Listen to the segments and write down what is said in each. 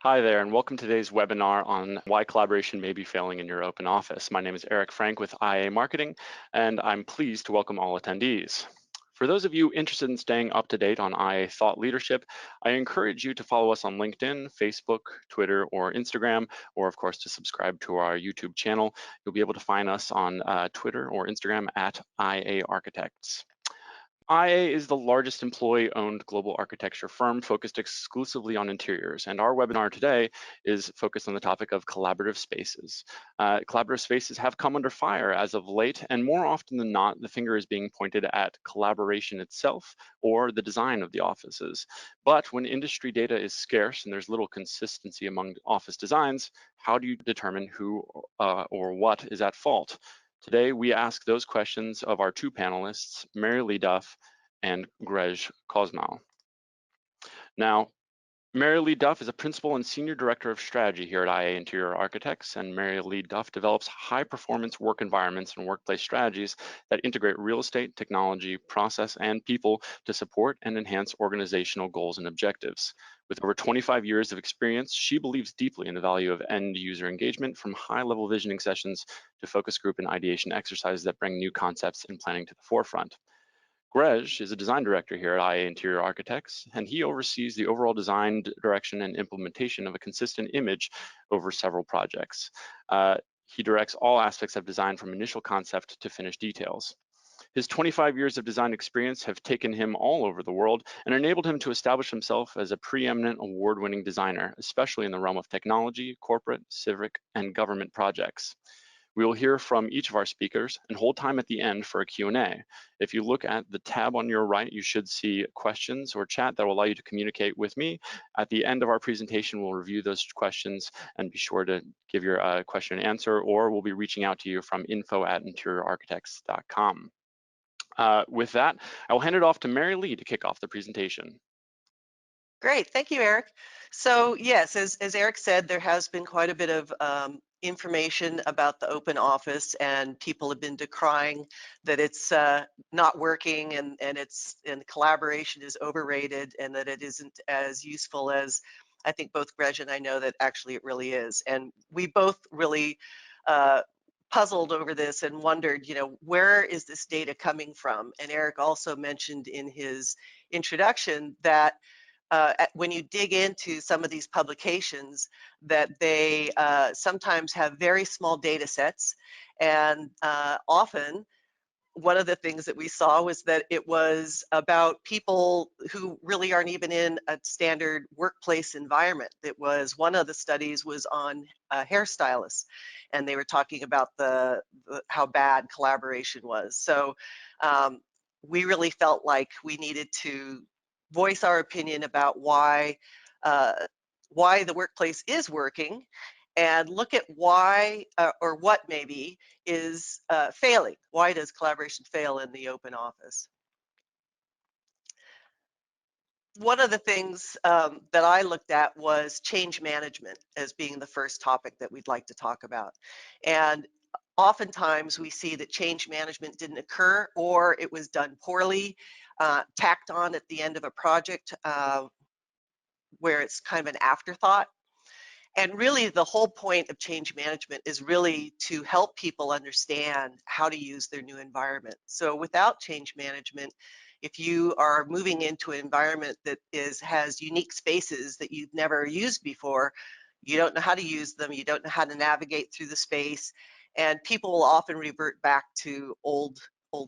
Hi there, and welcome to today's webinar on why collaboration may be failing in your open office. My name is Eric Frank with IA Marketing, and I'm pleased to welcome all attendees. For those of you interested in staying up to date on IA thought leadership, I encourage you to follow us on LinkedIn, Facebook, Twitter, or Instagram, or of course to subscribe to our YouTube channel. You'll be able to find us on Twitter or Instagram at IA Architects. IA is the largest employee-owned global architecture firm focused exclusively on interiors, and our webinar today is focused on the topic of collaborative spaces. Collaborative spaces have come under fire as of late, and more often than not, the finger is being pointed at collaboration itself or the design of the offices. But when industry data is scarce and there's little consistency among office designs, how do you determine who or what is at fault? Today, we ask those questions of our two panelists, Mary Lee Duff and Grzegorz Kosmal. Now, Mary Lee Duff is a principal and senior director of strategy here at IA Interior Architects, and Mary Lee Duff develops high-performance work environments and workplace strategies that integrate real estate, technology, process, and people to support and enhance organizational goals and objectives. With over 25 years of experience, she believes deeply in the value of end-user engagement, from high-level visioning sessions to focus group and ideation exercises that bring new concepts and planning to the forefront. Grzegorz is a design director here at IA Interior Architects, and he oversees the overall design, direction, and implementation of a consistent image over several projects. He directs all aspects of design from initial concept to finished details. His 25 years of design experience have taken him all over the world and enabled him to establish himself as a preeminent award-winning designer, especially in the realm of technology, corporate, civic, and government projects. We will hear from each of our speakers and hold time at the end for a Q&A. If you look at the tab on your right, you should see questions or chat that will allow you to communicate with me. At the end of our presentation, we'll review those questions and be sure to give your question and answer, or we'll be reaching out to you from info@interiorarchitects.com. With that, I will hand it off to Mary Lee to kick off the presentation. Great, thank you, Eric. So yes, as Eric said, there has been quite a bit of information about the open office, and people have been decrying that it's not working, and collaboration is overrated, and that it isn't as useful as I think both Grzegorz and I know that actually it really is. And we both really puzzled over this and wondered, where is this data coming from? And Eric also mentioned in his introduction that when you dig into some of these publications, that they sometimes have very small data sets, and often one of the things that we saw was that it was about people who really aren't even in a standard workplace environment. It was, one of the studies was on hairstylists, and they were talking about how bad collaboration was. So we really felt like we needed to voice our opinion about why the workplace is working, and look at why or what maybe is failing. Why does collaboration fail in the open office? One of the things that I looked at was change management as being the first topic that we'd like to talk about. And oftentimes we see that change management didn't occur, or it was done poorly, tacked on at the end of a project where it's kind of an afterthought. And really the whole point of change management is really to help people understand how to use their new environment. So without change management, if you are moving into an environment that has unique spaces that you've never used before, you don't know how to use them, you don't know how to navigate through the space, and people will often revert back to old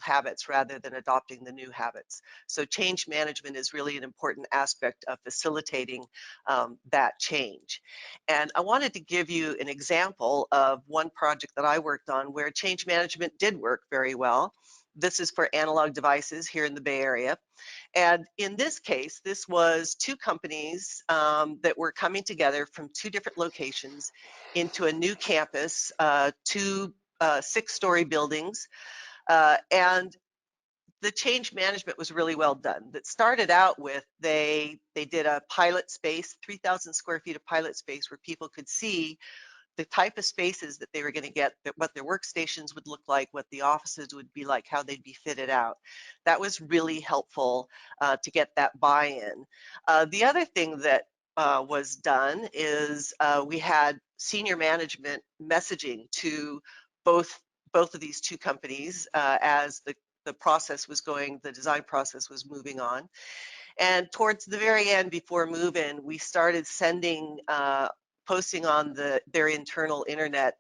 habits rather than adopting the new habits. So change management is really an important aspect of facilitating that change. And I wanted to give you an example of one project that I worked on where change management did work very well. This is for Analog Devices here in the Bay Area. And in this case, this was two companies that were coming together from two different locations into a new campus, two 6-story buildings. And the change management was really well done. That started out with, they did a pilot space, 3,000 square feet of pilot space, where people could see the type of spaces that they were going to get, what their workstations would look like, what the offices would be like, how they'd be fitted out. That was really helpful to get that buy-in. The other thing that was done is we had senior management messaging to both of these two companies as the process was going, the design process was moving on. And towards the very end, before move-in, we started sending, posting on their internal internet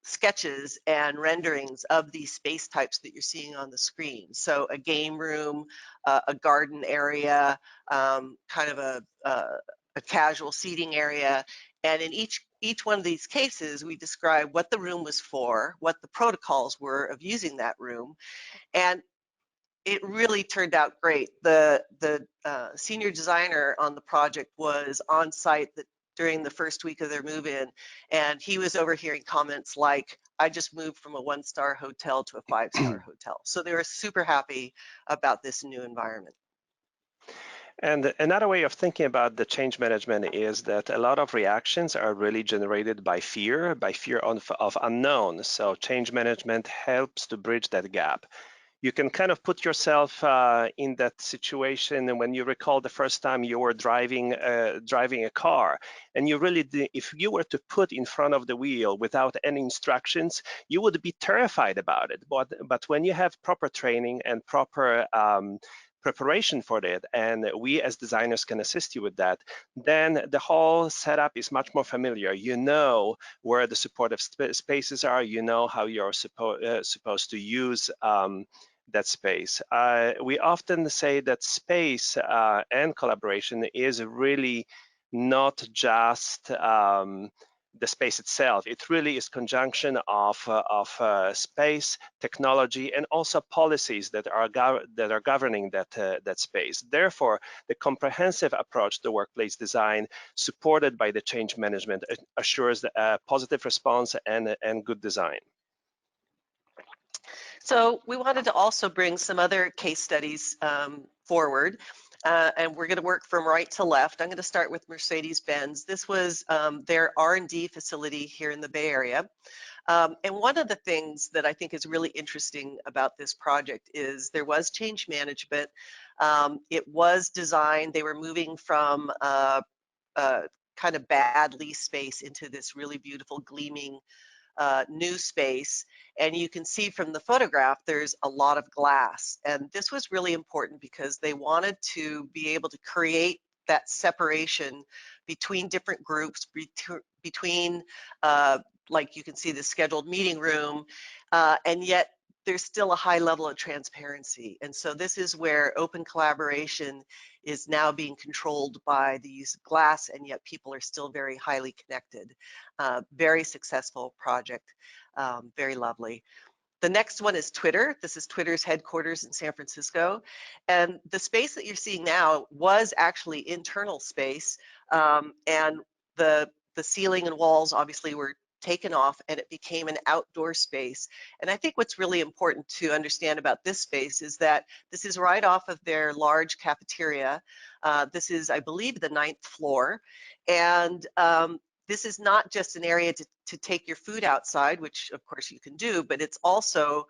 sketches and renderings of these space types that you're seeing on the screen. So a game room, a garden area, kind of a casual seating area. And in each one of these cases, we describe what the room was for, what the protocols were of using that room. And it really turned out great. The senior designer on the project was on site during the first week of their move-in, and he was overhearing comments like, I just moved from a 1-star hotel to a 5-star hotel. So they were super happy about this new environment. And another way of thinking about the change management is that a lot of reactions are really generated by fear of unknown. So change management helps to bridge that gap. You can kind of put yourself in that situation when you recall the first time you were driving a car, and you really if you were to put in front of the wheel without any instructions, you would be terrified about it. But when you have proper training and proper preparation for that, and we as designers can assist you with that, then the whole setup is much more familiar. You know where the supportive spaces are, you know how you're supposed to use that space. We often say that space and collaboration is really not just the space itself. It really is conjunction of space, technology, and also policies that are governing that space. Therefore, the comprehensive approach to workplace design, supported by the change management, assures a positive response and good design. So we wanted to also bring some other case studies forward. And we're going to work from right to left. I'm going to start with Mercedes-Benz. This was their R&D facility here in the Bay Area. And one of the things that I think is really interesting about this project is there was change management. It was designed. They were moving from kind of bad lease space into this really beautiful gleaming new space. And you can see from the photograph, there's a lot of glass. And this was really important because they wanted to be able to create that separation between different groups, between, like you can see the scheduled meeting room, and yet there's still a high level of transparency. And so this is where open collaboration is now being controlled by the use of glass, and yet people are still very highly connected. Very successful project, very lovely. The next one is Twitter. This is Twitter's headquarters in San Francisco. And the space that you're seeing now was actually internal space. And the ceiling and walls obviously were taken off, and it became an outdoor space. And I think what's really important to understand about this space is that this is right off of their large cafeteria. This is, I believe, the 9th floor. And this is not just an area to take your food outside, which of course you can do, but it's also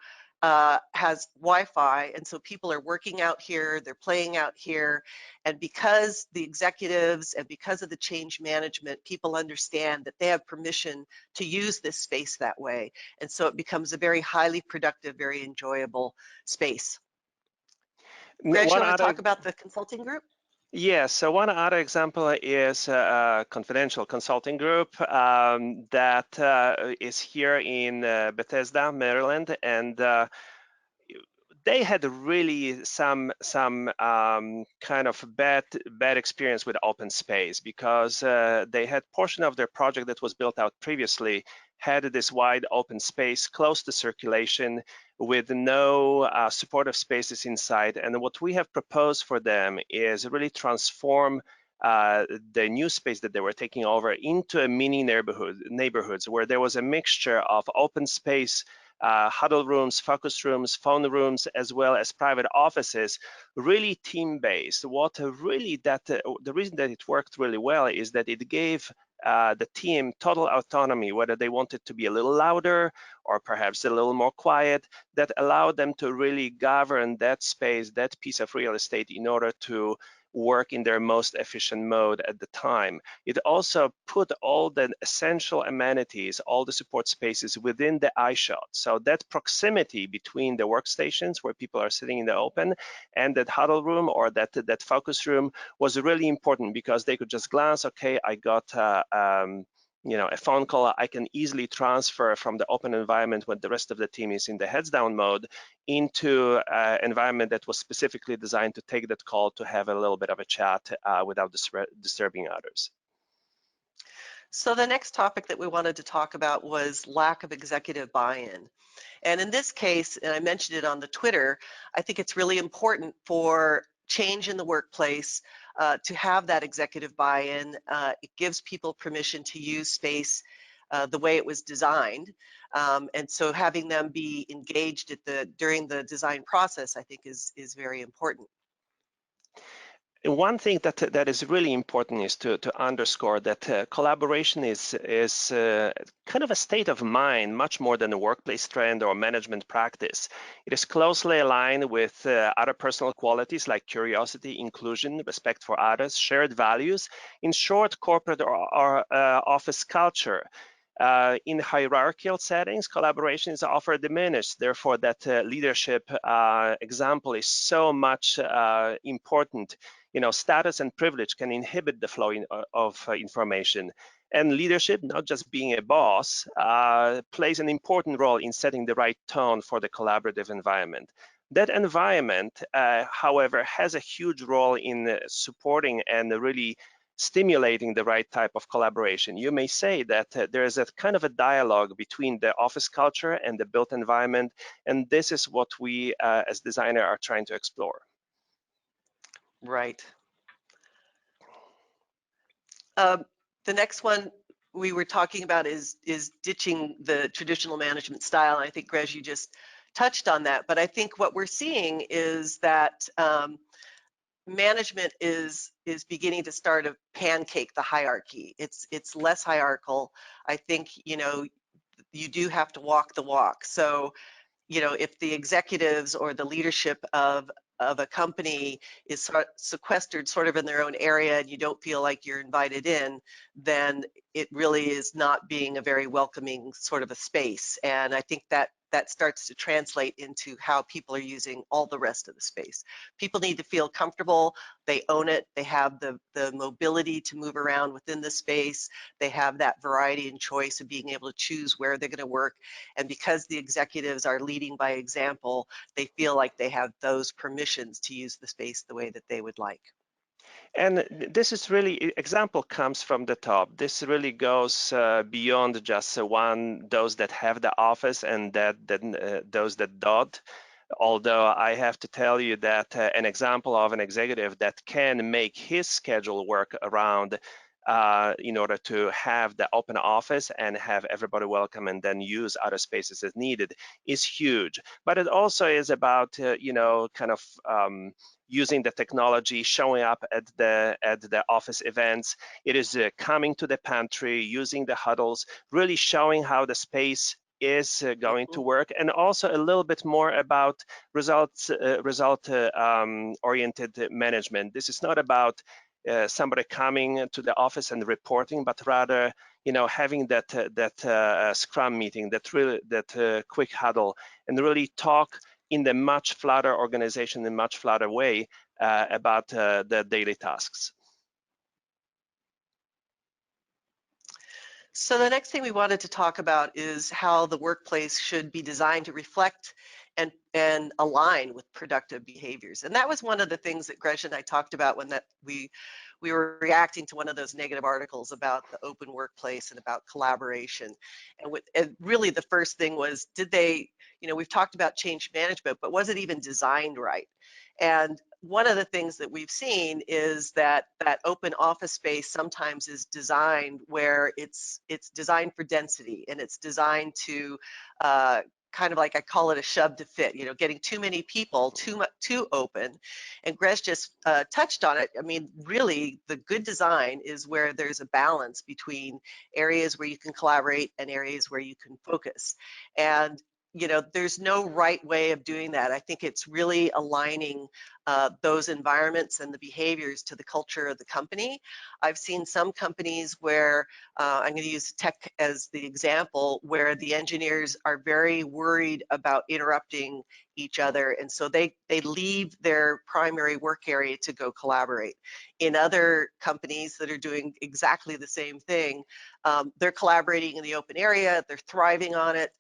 has Wi-Fi, and so people are working out here, they're playing out here, and because the executives and because of the change management, people understand that they have permission to use this space that way, and so it becomes a very highly productive, very enjoyable space. Greg, you want to talk about the consulting group? Yes, so one other example is a confidential consulting group that is here in Bethesda, Maryland, and they had really some kind of bad experience with open space because they had portion of their project that was built out previously had this wide open space close to circulation with no supportive spaces inside. And what we have proposed for them is really transform the new space that they were taking over into a mini neighborhoods where there was a mixture of open space, huddle rooms, focus rooms, phone rooms, as well as private offices, really team-based. The reason that it worked really well is that it gave the team total autonomy, whether they wanted to be a little louder or perhaps a little more quiet, that allowed them to really govern that space, that piece of real estate in order to work in their most efficient mode at the time. It also put all the essential amenities, all the support spaces within the eye shot. So that proximity between the workstations where people are sitting in the open and that huddle room or that focus room was really important, because they could just glance, okay, I got a phone call, I can easily transfer from the open environment when the rest of the team is in the heads down mode into an environment that was specifically designed to take that call to have a little bit of a chat without disturbing others. So the next topic that we wanted to talk about was lack of executive buy-in. And in this case, and I mentioned it on the Twitter, I think it's really important for change in the workplace to have that executive buy-in. It gives people permission to use space the way it was designed. And so having them be engaged during the design process, I think is very important. One thing that is really important is to underscore that collaboration is kind of a state of mind, much more than a workplace trend or management practice. It is closely aligned with other personal qualities like curiosity, inclusion, respect for others, shared values, in short, corporate or office culture. In hierarchical settings, collaboration is often diminished. Therefore, that leadership example is so much important. Status and privilege can inhibit the flow of information. And leadership, not just being a boss, plays an important role in setting the right tone for the collaborative environment. That environment, however, has a huge role in supporting and really stimulating the right type of collaboration. You may say that there is a kind of a dialogue between the office culture and the built environment, and this is what we as designers are trying to explore. Right. The next one we were talking about is ditching the traditional management style. And I think, Greg, you just touched on that. But I think what we're seeing is that management is beginning to start to pancake the hierarchy. It's less hierarchical. I think, you do have to walk the walk. So, if the executives or the leadership of a company is sequestered sort of in their own area and you don't feel like you're invited in, then it really is not being a very welcoming sort of a space. And I think that starts to translate into how people are using all the rest of the space. People need to feel comfortable, they own it, they have the mobility to move around within the space, they have that variety and choice of being able to choose where they're going to work. And because the executives are leading by example, they feel like they have those permissions to use the space the way that they would like. And this is really, example comes from the top. This really goes beyond just those that have the office and those that don't. Although I have to tell you that an example of an executive that can make his schedule work around in order to have the open office and have everybody welcome and then use other spaces as needed is huge. But it also is about, using the technology, showing up at the office events. It is coming to the pantry, using the huddles, really showing how the space is going to work, and also a little bit more about result-oriented management. This is not about somebody coming to the office and reporting, but rather, having that Scrum meeting, that quick huddle, and really talk in the much flatter organization, in much flatter way about the daily tasks. So the next thing we wanted to talk about is how the workplace should be designed to reflect and align with productive behaviors. And that was one of the things that Grzegorz and I talked about when we were reacting to one of those negative articles about the open workplace and about collaboration. And really the first thing was, did they, we've talked about change management, but was it even designed right? And one of the things that we've seen is that open office space sometimes is designed where it's designed for density, and it's designed to kind of like, I call it a shove to fit, getting too many people, too open. And Grzegorz just touched on it. I mean, really, the good design is where there's a balance between areas where you can collaborate and areas where you can focus. And there's no right way of doing that. I think it's really aligning those environments and the behaviors to the culture of the company. I've seen some companies where, I'm going to use tech as the example, where the engineers are very worried about interrupting each other, and so they leave their primary work area to go collaborate. In other companies that are doing exactly the same thing, they're collaborating in the open area, they're thriving on it.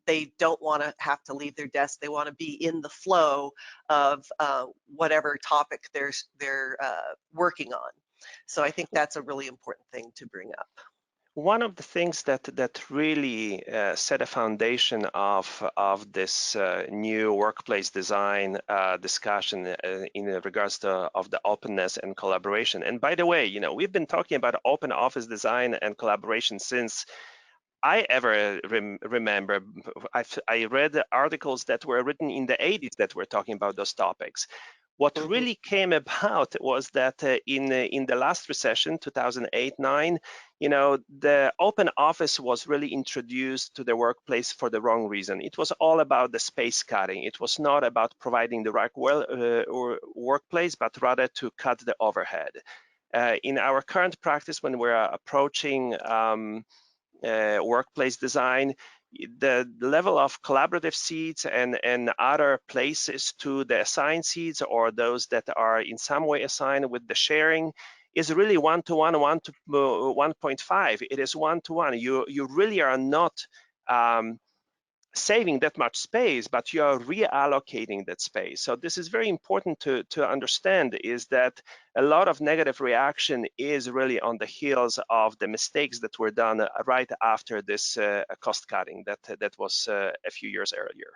They don't want to have to leave their desk. They want to be in the flow of whatever topic they're working on. So I think that's a really important thing to bring up. One of the things that really set a foundation of this new workplace design discussion in regards to of the openness and collaboration. And by the way, you know, we've been talking about open office design and collaboration since I ever remember. I read articles that were written in the 80s that were talking about those topics. What really came about was that in the last recession, 2008-9, you know, the open office was really introduced to the workplace for the wrong reason. It was all about the space cutting. It was not about providing the right workplace, but rather to cut the overhead. In our current practice, when we're approaching workplace design, the level of collaborative seats and other places to the assigned seats or those that are in some way assigned with the sharing is really 1-to-1, 1.5. It is 1-to-1. You really are not saving that much space, but you are reallocating that space. So this is very important to understand, is that a lot of negative reaction is really on the heels of the mistakes that were done right after this cost cutting that was a few years earlier.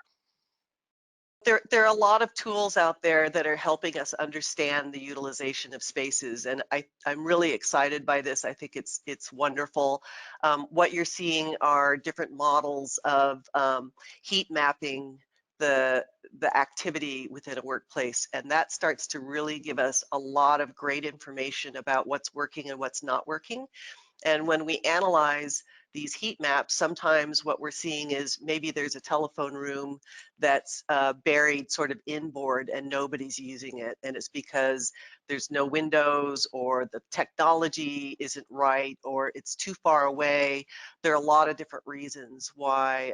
There are a lot of tools out there that are helping us understand the utilization of spaces, and I'm really excited by this. I think it's wonderful. What you're seeing are different models of heat mapping the activity within a workplace, and that starts to really give us a lot of great information about what's working and what's not working. And when we analyze these heat maps, sometimes what we're seeing is maybe there's a telephone room that's buried sort of inboard and nobody's using it. And it's because there's no windows, or the technology isn't right, or it's too far away. There are a lot of different reasons why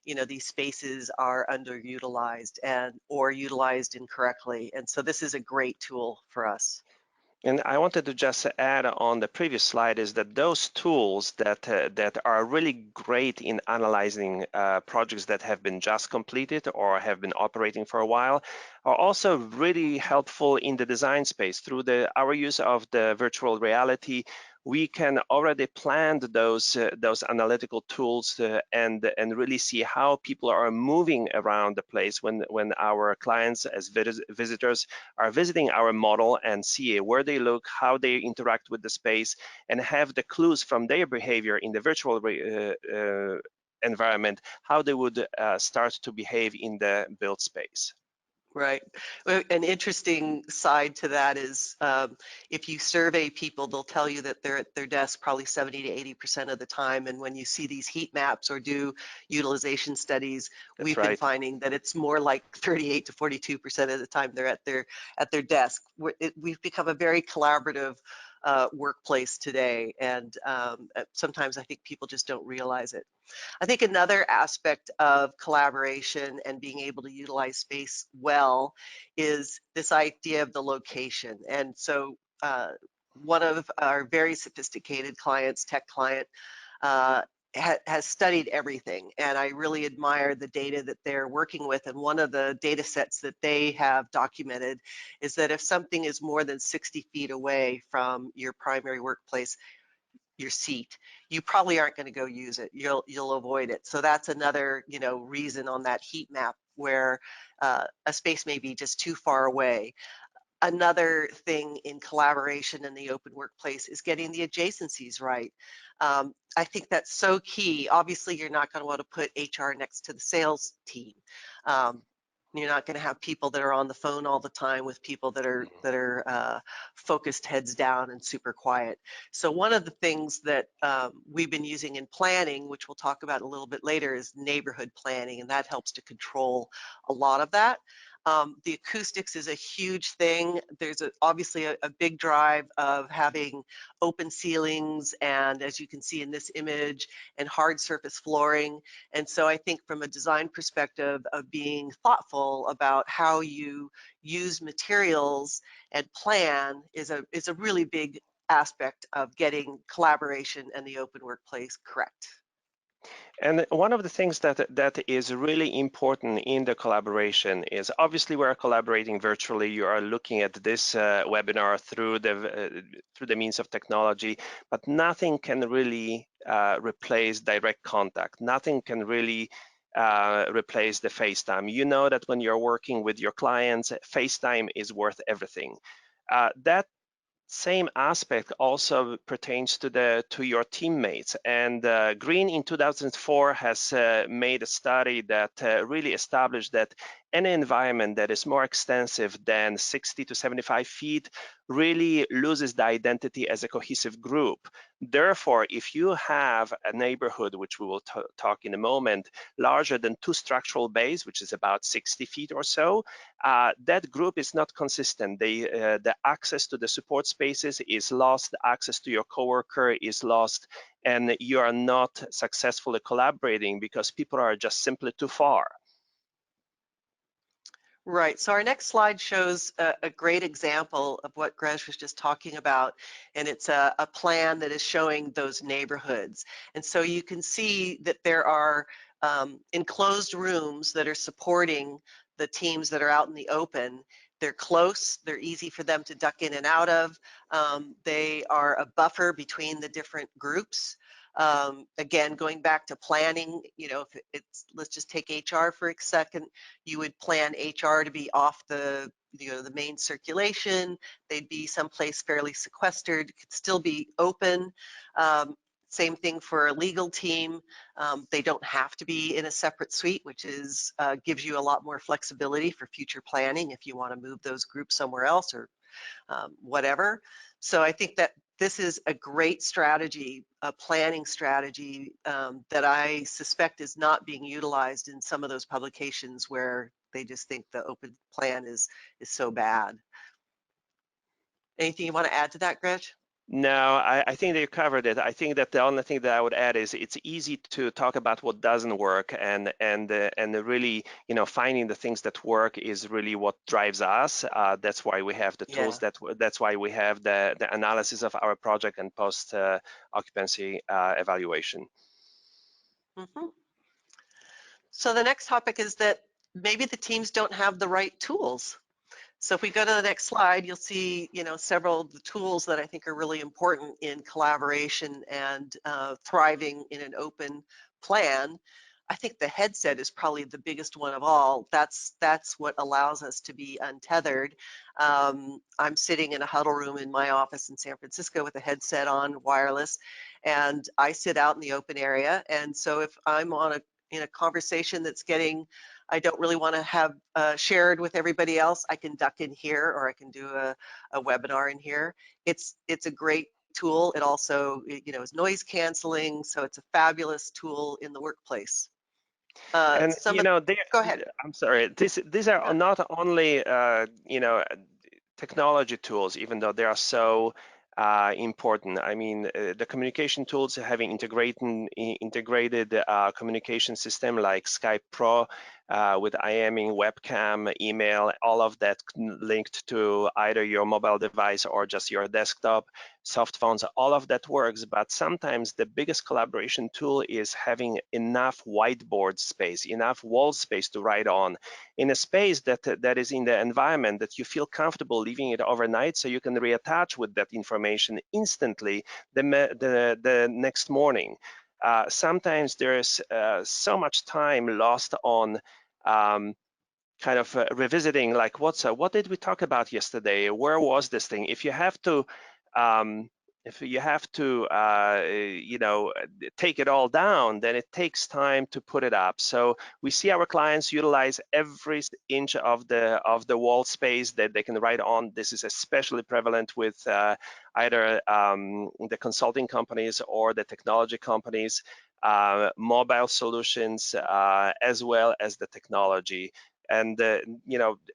you know, these spaces are underutilized or utilized incorrectly. And so this is a great tool for us. And I wanted to just add on the previous slide is that those tools that are really great in analyzing projects that have been just completed or have been operating for a while are also really helpful in the design space. Through our use of the virtual reality, we can already plan those analytical tools and really see how people are moving around the place when our clients as visitors are visiting our model, and see where they look, how they interact with the space, and have the clues from their behavior in the virtual environment, how they would start to behave in the built space. Right. An interesting side to that is if you survey people, they'll tell you that they're at their desk probably 70 to 80% of the time. And when you see these heat maps or do utilization studies, we've been finding that it's more like 38 to 42% of the time they're at their desk. We've become a very collaborative workplace today, and sometimes I think people just don't realize it. I think another aspect of collaboration and being able to utilize space well is this idea of the location. And so one of our very sophisticated clients, tech client, has studied everything, and I really admire the data that they're working with. And one of the data sets that they have documented is that if something is more than 60 feet away from your primary workplace, your seat, you probably aren't going to go use it. You'll avoid it. So that's another, you know, reason on that heat map where a space may be just too far away. Another thing in collaboration in the open workplace is getting the adjacencies right. I think that's so key. Obviously, you're not going to want to put HR next to the sales team. You're not going to have people that are on the phone all the time with people that are focused heads down and super quiet. So one of the things that we've been using in planning, which we'll talk about a little bit later, is neighborhood planning, and that helps to control a lot of that. The acoustics is a huge thing. There's obviously a big drive of having open ceilings and, as you can see in this image, and hard surface flooring. And so I think from a design perspective of being thoughtful about how you use materials and plan is a really big aspect of getting collaboration and the open workplace correct. And one of the things that is really important in the collaboration is, obviously we're collaborating virtually. You are looking at this webinar through the means of technology, but nothing can really replace direct contact. Nothing can really replace the FaceTime. You know that when you're working with your clients, FaceTime is worth everything. That same aspect also pertains to your teammates, and Green in 2004 has made a study that really established that any environment that is more extensive than 60 to 75 feet really loses the identity as a cohesive group. Therefore, if you have a neighborhood, which we will talk in a moment, larger than 2 structural bays, which is about 60 feet or so, that group is not consistent. The access to the support spaces is lost, access to your coworker is lost, and you are not successfully collaborating because people are just simply too far. Right, so our next slide shows a great example of what Grzegorz was just talking about, and it's a plan that is showing those neighborhoods. And so you can see that there are enclosed rooms that are supporting the teams that are out in the open. They're close, they're easy for them to duck in and out of. They are a buffer between the different groups. Again, going back to planning, you know, if it's, let's just take HR for a second, you would plan HR to be off the, you know, the main circulation. They'd be someplace fairly sequestered, could still be open. Same thing for a legal team. They don't have to be in a separate suite, which is gives you a lot more flexibility for future planning if you want to move those groups somewhere else or whatever. So I think that this is a great strategy, a planning strategy that I suspect is not being utilized in some of those publications where they just think the open plan is so bad. Anything you want to add to that, Gretch? No, I think that you covered it. I think that the only thing that I would add is it's easy to talk about what doesn't work, and really, you know, finding the things that work is really what drives us. That's why we have the tools. That's why we have the analysis of our project and post occupancy evaluation. Mm-hmm. So the next topic is that maybe the teams don't have the right tools. So if we go to the next slide, you'll see, you know, several of the tools that I think are really important in collaboration and thriving in an open plan. I think the headset is probably the biggest one of all. That's what allows us to be untethered. I'm sitting in a huddle room in my office in San Francisco with a headset on, wireless, and I sit out in the open area. And so if I'm in a conversation that's getting, I don't really want to have shared with everybody else, I can duck in here, or I can do a webinar in here. It's a great tool. It also, you know, is noise canceling, so it's a fabulous tool in the workplace. And you know, go ahead. I'm sorry. These are not only you know, technology tools, even though they are so important. I mean, the communication tools having integrated communication system like Skype Pro with IMing, webcam, email, all of that linked to either your mobile device or just your desktop, soft phones, all of that works. But sometimes the biggest collaboration tool is having enough whiteboard space, enough wall space to write on, in a space that is in the environment that you feel comfortable leaving it overnight, so you can reattach with that information instantly the next morning. Sometimes there's so much time lost on kind of revisiting, like, what did we talk about yesterday? Where was this thing? If you have to you know, take it all down, then it takes time to put it up. So we see our clients utilize every inch of the wall space that they can write on. This is especially prevalent with either the consulting companies or the technology companies, mobile solutions, as well as the technology. And a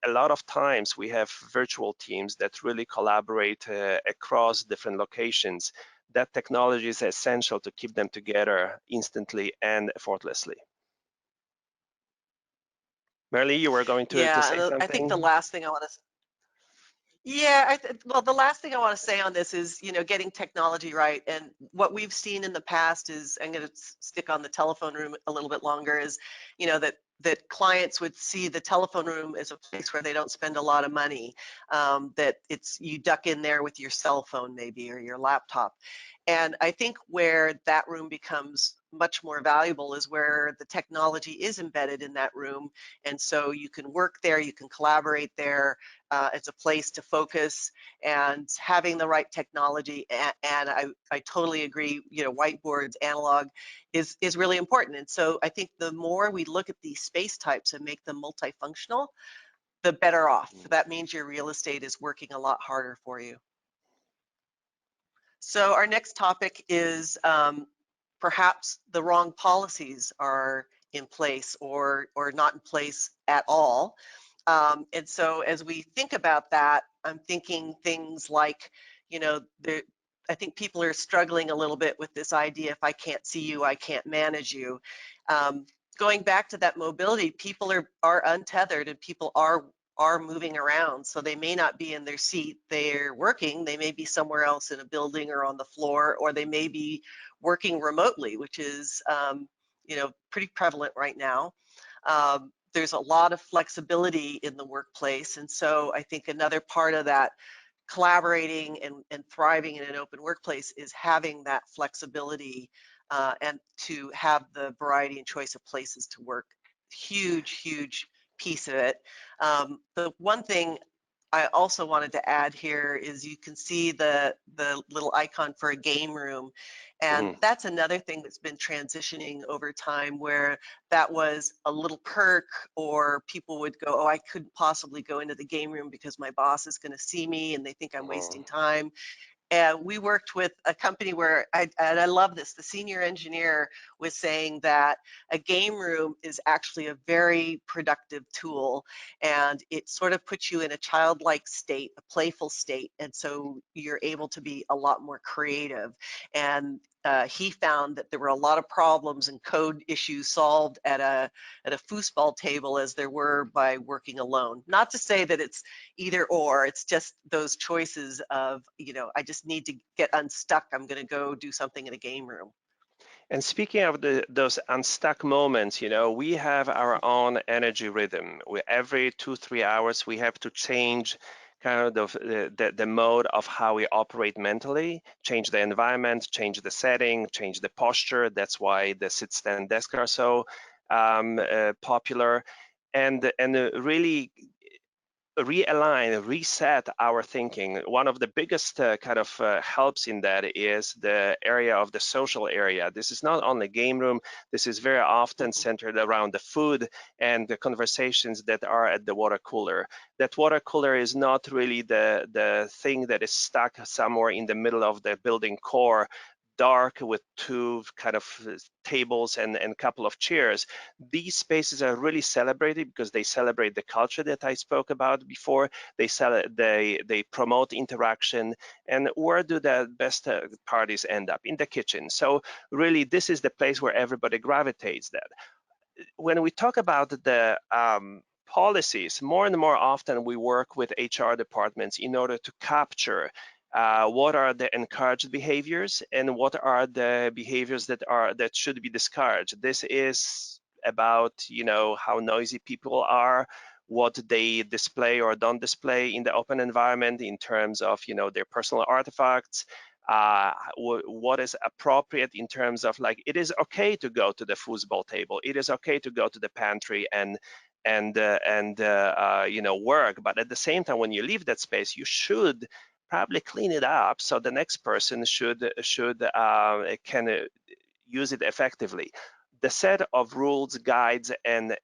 lot of times we have virtual teams that really collaborate across different locations. That technology is essential to keep them together instantly and effortlessly. Merle, you were going to say something? I think the last thing I want to well, the last thing I want to say on this is, getting technology right. And what we've seen in the past is, I'm going to stick on the telephone room a little bit longer, is, that clients would see the telephone room as a place where they don't spend a lot of money, that you duck in there with your cell phone maybe, or your laptop. And I think where that room becomes much more valuable is where the technology is embedded in that room. And so you can work there, you can collaborate there. It's a place to focus, and having the right technology. And I totally agree, whiteboards, analog is really important. And so I think the more we look at these space types and make them multifunctional, the better off. That means your real estate is working a lot harder for you. So our next topic is perhaps the wrong policies are in place or not in place at all. And so as we think about that, I'm thinking things like, I think people are struggling a little bit with this idea, if I can't see you, I can't manage you. Going back to that mobility, people are untethered, and people are moving around, so they may not be in their seat. They're working, they may be somewhere else in a building or on the floor, or they may be working remotely, which is pretty prevalent right now. There's a lot of flexibility in the workplace, and so I think another part of that collaborating and thriving in an open workplace is having that flexibility, and to have the variety and choice of places to work. Huge piece of it. The one thing I also wanted to add here is you can see the little icon for a game room. And that's another thing that's been transitioning over time, where that was a little perk, or people would go, oh, I couldn't possibly go into the game room because my boss is going to see me and they think I'm wasting time. And we worked with a company where, and I love this, the senior engineer was saying that a game room is actually a very productive tool, and it sort of puts you in a childlike state, a playful state, and so you're able to be a lot more creative. And he found that there were a lot of problems and code issues solved at a foosball table as there were by working alone. Not to say that it's either or, it's just those choices of, I just need to get unstuck. I'm going to go do something in a game room. And speaking of those unstuck moments, we have our own energy rhythm. Every 2-3 hours, we have to change kind of the mode of how we operate mentally, change the environment, change the setting, change the posture. That's why the sit-stand desk are so popular, and really realign, reset our thinking. One of the biggest helps in that is the area of the social area. This is not only game room, this is very often centered around the food and the conversations that are at the water cooler. That water cooler is not really the thing that is stuck somewhere in the middle of the building core, dark with two kind of tables and a couple of chairs. These spaces are really celebrated because they celebrate the culture that I spoke about before. They promote interaction. And where do the best parties end up? In the kitchen. So really, this is the place where everybody gravitates that. When we talk about the policies, more and more often we work with HR departments in order to capture what are the encouraged behaviors and what are the behaviors that should be discouraged. This is about how noisy people are, what they display or don't display in the open environment in terms of their personal artifacts, what is appropriate in terms of, like, it is okay to go to the foosball table, it is okay to go to the pantry and work, but at the same time, when you leave that space, you should probably clean it up so the next person can use it effectively. The set of rules, guides, and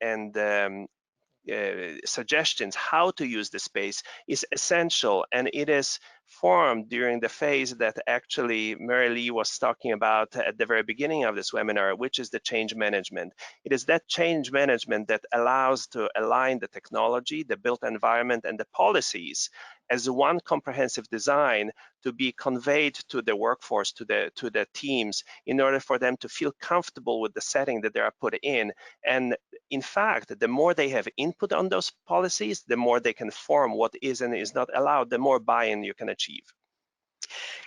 suggestions how to use the space is essential, and it is formed during the phase that actually Mary Lee was talking about at the very beginning of this webinar, which is the change management. It is that change management that allows to align the technology, the built environment, and the policies as one comprehensive design to be conveyed to the workforce, to the teams, in order for them to feel comfortable with the setting that they are put in. And in fact, the more they have input on those policies, the more they can form what is and is not allowed, the more buy-in you can achieve.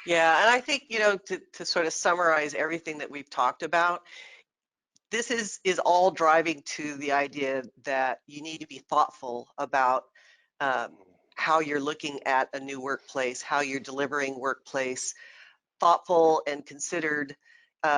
Yeah, and I think, you know, to sort of summarize everything that we've talked about, this is all driving to the idea that you need to be thoughtful about how you're looking at a new workplace, how you're delivering workplace, thoughtful and considered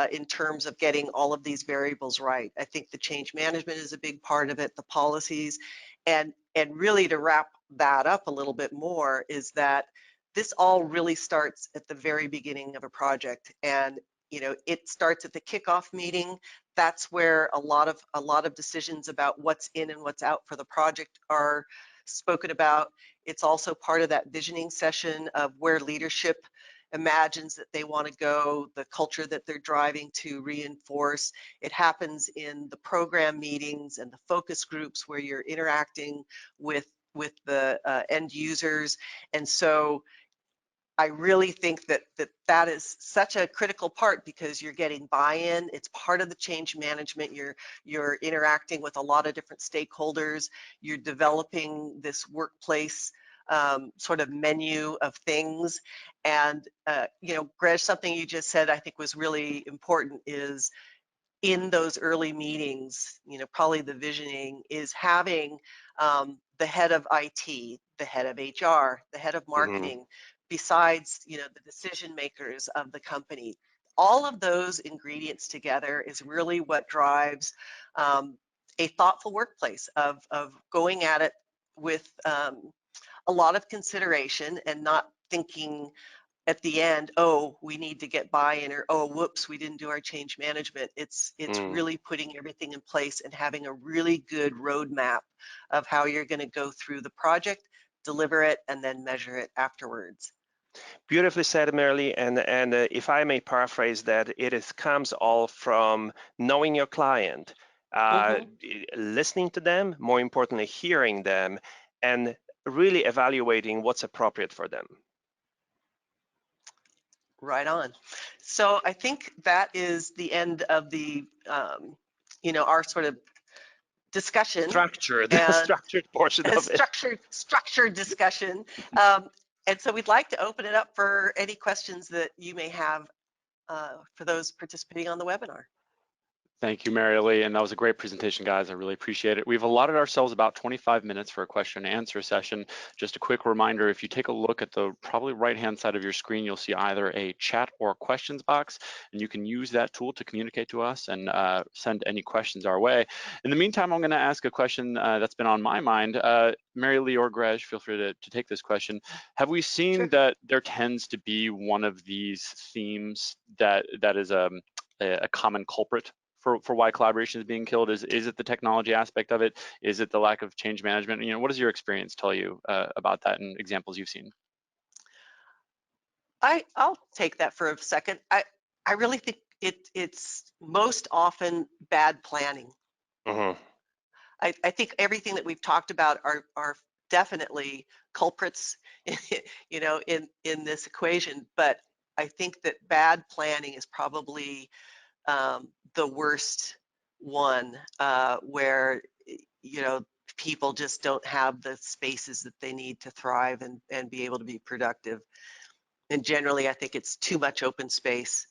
in terms of getting all of these variables right. I think the change management is a big part of it, the policies, and really to wrap that up a little bit more is that this all really starts at the very beginning of a project, and you know, it starts at the kickoff meeting. That's where a lot of decisions about what's in and what's out for the project are spoken about. It's also part of that visioning session of where leadership imagines that they want to go, the culture that they're driving to reinforce. It happens in the program meetings and the focus groups where you're interacting with the end users. And so I really think that that is such a critical part because you're getting buy-in. It's part of the change management. You're interacting with a lot of different stakeholders. You're developing this workplace sort of menu of things. And you know, Greg, something you just said I think was really important is in those early meetings, you know, probably the visioning is having the head of IT, the head of HR, the head of marketing, besides, you know, the decision makers of the company. All of those ingredients together is really what drives a thoughtful workplace of going at it with a lot of consideration and not thinking at the end, oh, we need to get buy-in, or oh, whoops, we didn't do our change management. It's really putting everything in place and having a really good roadmap of how you're going to go through the project, deliver it, and then measure it afterwards. Beautifully said, Merle, and if I may paraphrase that, comes all from knowing your client, listening to them, more importantly, hearing them, and really evaluating what's appropriate for them. Right on. So I think that is the end of the, you know, our sort of discussion. Structured portion of it. Structured discussion. And so we'd like to open it up for any questions that you may have for those participating on the webinar. Thank you, Mary Lee, and that was a great presentation, guys. I really appreciate it. We've allotted ourselves about 25 minutes for a question and answer session. Just a quick reminder, if you take a look at the probably right-hand side of your screen, you'll see either a chat or questions box, and you can use that tool to communicate to us and send any questions our way. In the meantime, I'm gonna ask a question that's been on my mind. Mary Lee or Greg, feel free to take this question. Have we seen that there tends to be one of these themes that is a common culprit for why collaboration is being killed? Is it the technology aspect of it? Is it the lack of change management? You know, what does your experience tell you about that and examples you've seen? I'll take that for a second. I really think it's most often bad planning. I think everything that we've talked about are definitely culprits, you know, in this equation. But I think that bad planning is probably the worst one, where, you know, people just don't have the spaces that they need to thrive and be able to be productive. And generally, I think it's too much open space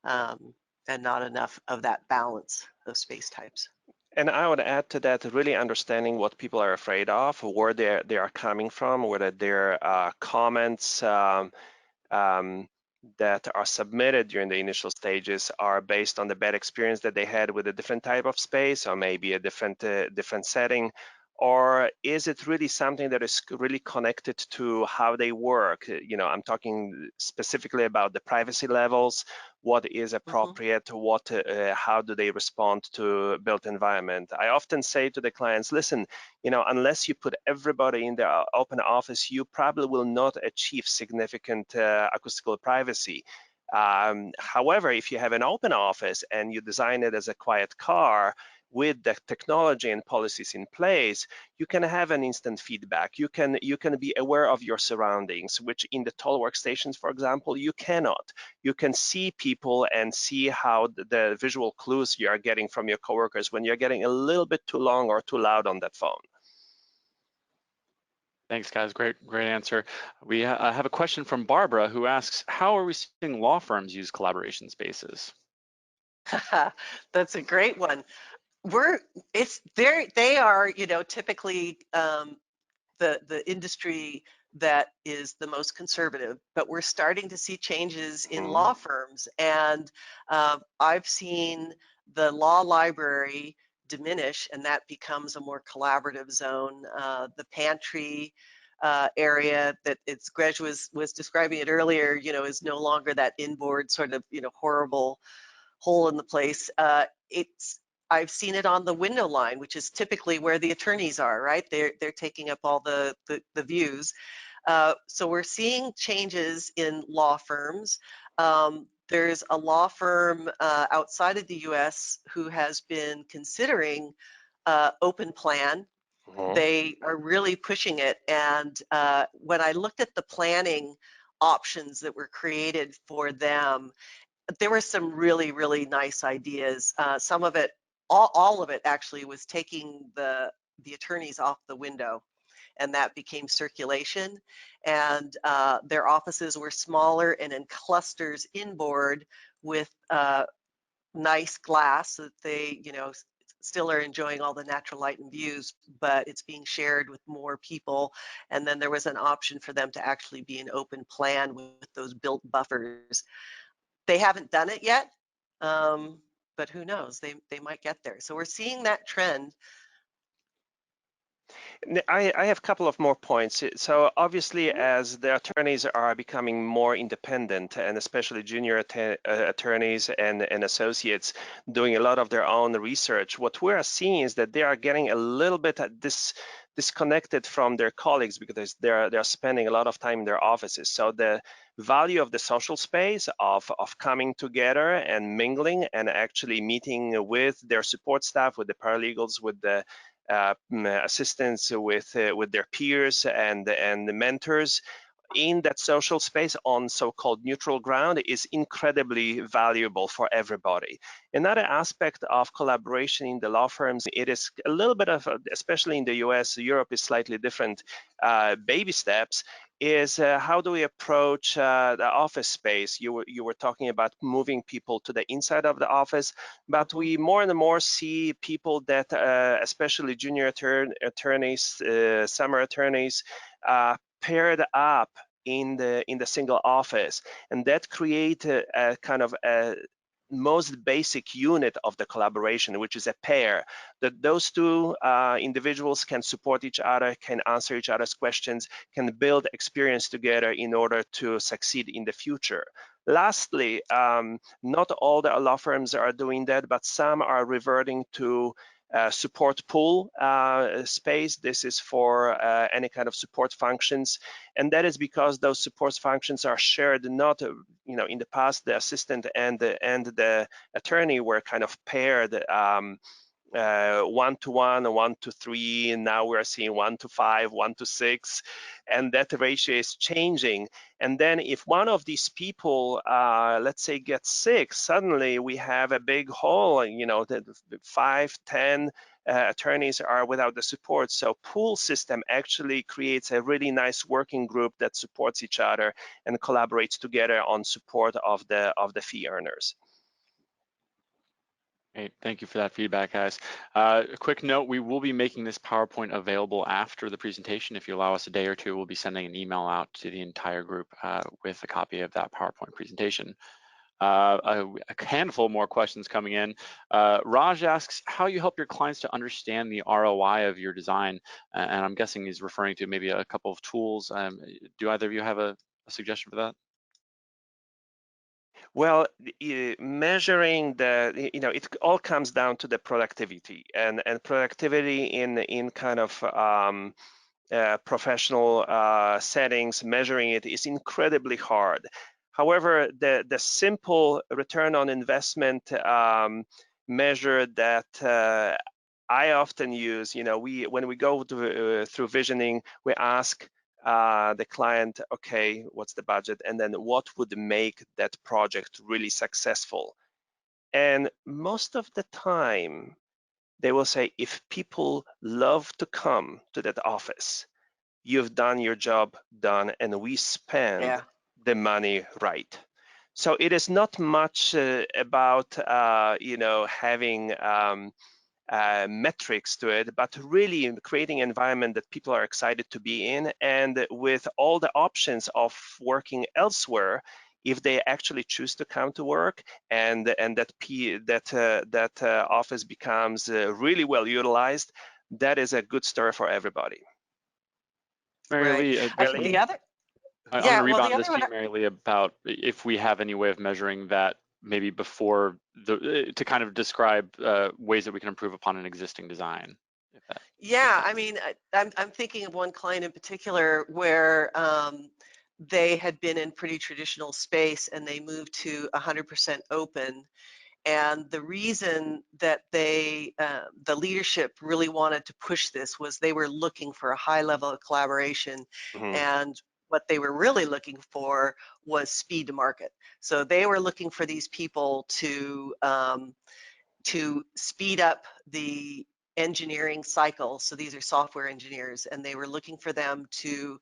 and not enough of that balance of space types. And I would add to that, really understanding what people are afraid of, where they are coming from, whether their comments that are submitted during the initial stages are based on the bad experience that they had with a different type of space, or maybe a different setting, or is it really something that is really connected to how they work? You know, I'm talking specifically about the privacy levels, what is appropriate, how do they respond to built environment. I often say to the clients, listen, you know, unless you put everybody in the open office, you probably will not achieve significant acoustical privacy. However, if you have an open office and you design it as a quiet car with the technology and policies in place, you can have an instant feedback. You can be aware of your surroundings, which in the tall workstations, for example, you cannot. You can see people and see how the visual clues you are getting from your coworkers when you're getting a little bit too long or too loud on that phone. Thanks, guys. Great answer. We have a question from Barbara who asks, how are we seeing law firms use collaboration spaces? That's a great one. They are, you know, typically the industry that is the most conservative, but we're starting to see changes in law firms, and I've seen the law library diminish, and that becomes a more collaborative zone. The pantry area that Greg was describing it earlier, you know, is no longer that inboard sort of, you know, horrible hole in the place. I've seen it on the window line, which is typically where the attorneys are, right? They're taking up all the views. So we're seeing changes in law firms. There's a law firm outside of the US who has been considering open plan. They are really pushing it. And when I looked at the planning options that were created for them, there were some really, really nice ideas. Some of it, all of it actually, was taking the attorneys off the window, and that became circulation. And their offices were smaller and in clusters inboard with nice glass so that they, you know, still are enjoying all the natural light and views, but it's being shared with more people. And then there was an option for them to actually be an open plan with those built buffers. They haven't done it yet, but who knows? They might get there. So we're seeing that trend. I have a couple of more points. So obviously, as the attorneys are becoming more independent, and especially junior attorneys and associates doing a lot of their own research, what we're seeing is that they are getting a little bit disconnected from their colleagues because they're spending a lot of time in their offices. So the value of the social space of coming together and mingling and actually meeting with their support staff, with the paralegals, with the assistants, with their peers and the mentors in that social space on so-called neutral ground is incredibly valuable for everybody. Another aspect of collaboration in the law firms, it is a little bit of, especially in the US, Europe is slightly different, baby steps, is how do we approach the office space? You were talking about moving people to the inside of the office, but we more and more see people that, especially junior attorneys, summer attorneys, paired up in the single office, and that create a kind of a most basic unit of the collaboration, which is a pair, that those two individuals can support each other, can answer each other's questions, can build experience together in order to succeed in the future. Lastly, not all the law firms are doing that, but some are reverting to support pool space. This is for any kind of support functions, and that is because those support functions are shared. Not, you know, in the past the assistant and the attorney were kind of paired. 1-to-1, 1-to-3, and now we're seeing 1-to-5, 1-to-6, and that ratio is changing. And then if one of these people, let's say, gets sick, suddenly we have a big hole, you know, the 5-10 attorneys are without the support. So pool system actually creates a really nice working group that supports each other and collaborates together on support of the fee earners. Great, thank you for that feedback, guys. A quick note, we will be making this PowerPoint available after the presentation. If you allow us a day or two, we'll be sending an email out to the entire group with a copy of that PowerPoint presentation. A handful more questions coming in. Raj asks how you help your clients to understand the ROI of your design, and I'm guessing he's referring to maybe a couple of tools. Do either of you have a suggestion for that? Well, measuring the, it all comes down to the productivity, and productivity in kind of professional settings. Measuring it is incredibly hard. However, the simple return on investment measure that I often use, when we go through visioning, we ask the client, okay, what's the budget? And then what would make that project really successful? And most of the time, they will say, if people love to come to that office, you've done your job done, and we spend the money right. So it is not much about, having metrics to it, but really creating an environment that people are excited to be in, and with all the options of working elsewhere, if they actually choose to come to work, and that office becomes really well utilized, that is a good story for everybody. Mary Lee, The other, I'm going to rebound this to you, Mary Lee, about if we have any way of measuring that maybe before to kind of describe ways that we can improve upon an existing design. Yeah, I mean, I'm thinking of one client in particular where they had been in pretty traditional space and they moved to 100% open. And the reason that the leadership really wanted to push this was they were looking for a high level of collaboration, and what they were really looking for was speed to market. So they were looking for these people to speed up the engineering cycle. So these are software engineers, and they were looking for them to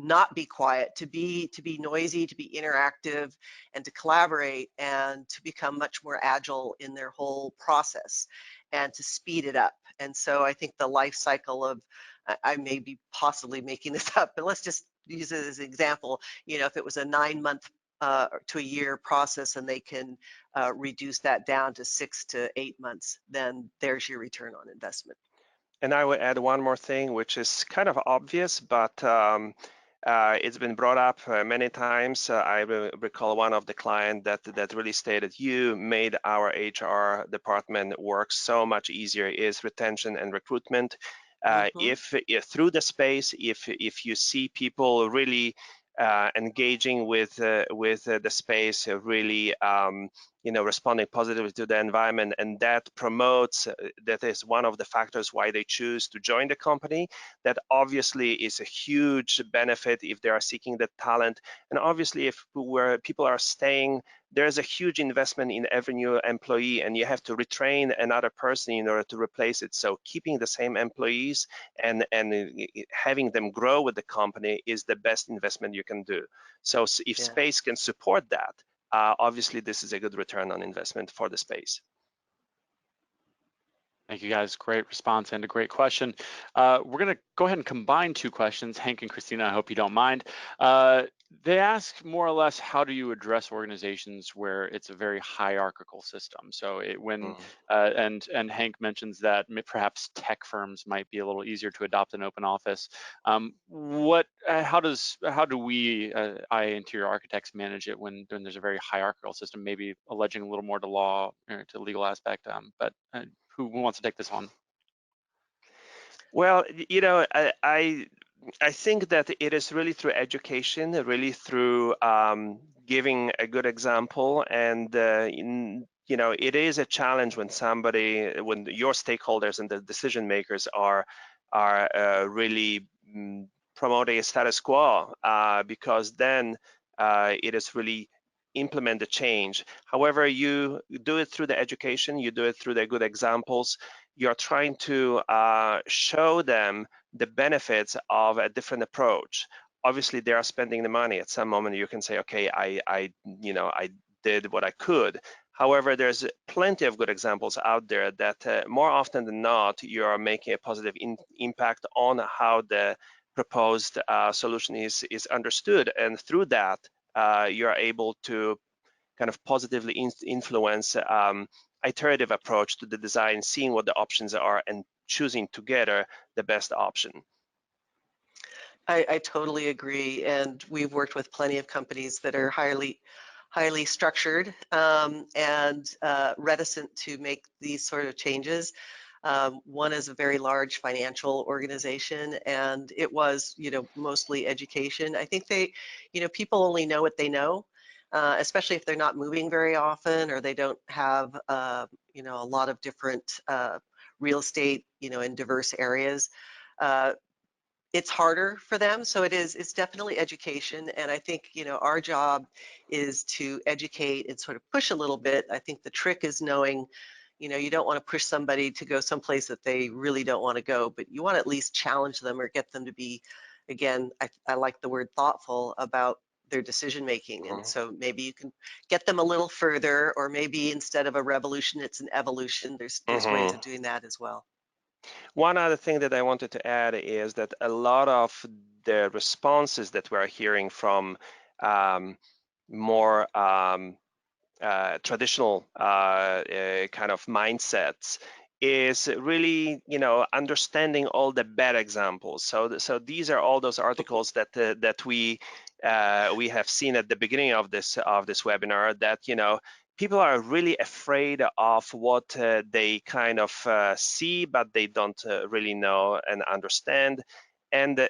not be quiet, to be noisy, to be interactive, and to collaborate, and to become much more agile in their whole process, and to speed it up. And so I think the life cycle of, I may be possibly making this up, but let's just use it as an example. If it was a 9-month to a year process, and they can reduce that down to 6 to 8 months, then there's your return on investment. And I would add one more thing, which is kind of obvious, but it's been brought up many times. I recall one of the clients that really stated, you made our HR department work so much easier, is retention and recruitment. If through the space, if you see people really engaging with the space, really responding positively to the environment, and that promotes, that is one of the factors why they choose to join the company. That obviously is a huge benefit if they are seeking that talent. And obviously if where people are staying, there's a huge investment in every new employee, and you have to retrain another person in order to replace it. So keeping the same employees and having them grow with the company is the best investment you can do. So if space can support that, obviously this is a good return on investment for the space. Thank you guys, great response and a great question. We're gonna go ahead and combine two questions. Hank and Christina, I hope you don't mind. They ask more or less, how do you address organizations where it's a very hierarchical system? So and Hank mentions that perhaps tech firms might be a little easier to adopt an open office. How do we IA interior architects manage it when there's a very hierarchical system, maybe alleging a little more to law or to legal aspect, but who wants to take this on? Well, I think that it is really through education, really through giving a good example, and it is a challenge when your stakeholders and the decision makers are really promoting a status quo, because then it is really implement the change. However, you do it through the education, you do it through the good examples. You're trying to show them the benefits of a different approach. Obviously, they are spending the money. At some moment, you can say, okay, I did what I could. However, there's plenty of good examples out there that more often than not, you are making a positive impact on how the proposed solution is understood. And through that, you are able to kind of positively influence iterative approach to the design, seeing what the options are and choosing together the best option. I totally agree, and we've worked with plenty of companies that are highly structured and reticent to make these sort of changes. One is a very large financial organization, and it was, mostly education. I think people only know what they know, especially if they're not moving very often or they don't have, a lot of different real estate, in diverse areas. It's harder for them, so it's definitely education, and I think our job is to educate and sort of push a little bit. I think the trick is knowing you don't want to push somebody to go someplace that they really don't want to go, but you want to at least challenge them or get them to be, again, I like the word thoughtful about their decision making. And so maybe you can get them a little further, or maybe instead of a revolution it's an evolution. There's ways of doing that as well. One other thing that I wanted to add is that a lot of the responses that we're hearing from more traditional kind of mindsets is really, understanding all the bad examples. So these are all those articles that we have seen at the beginning of this webinar, that people are really afraid of what they kind of see, but they don't really know and understand. And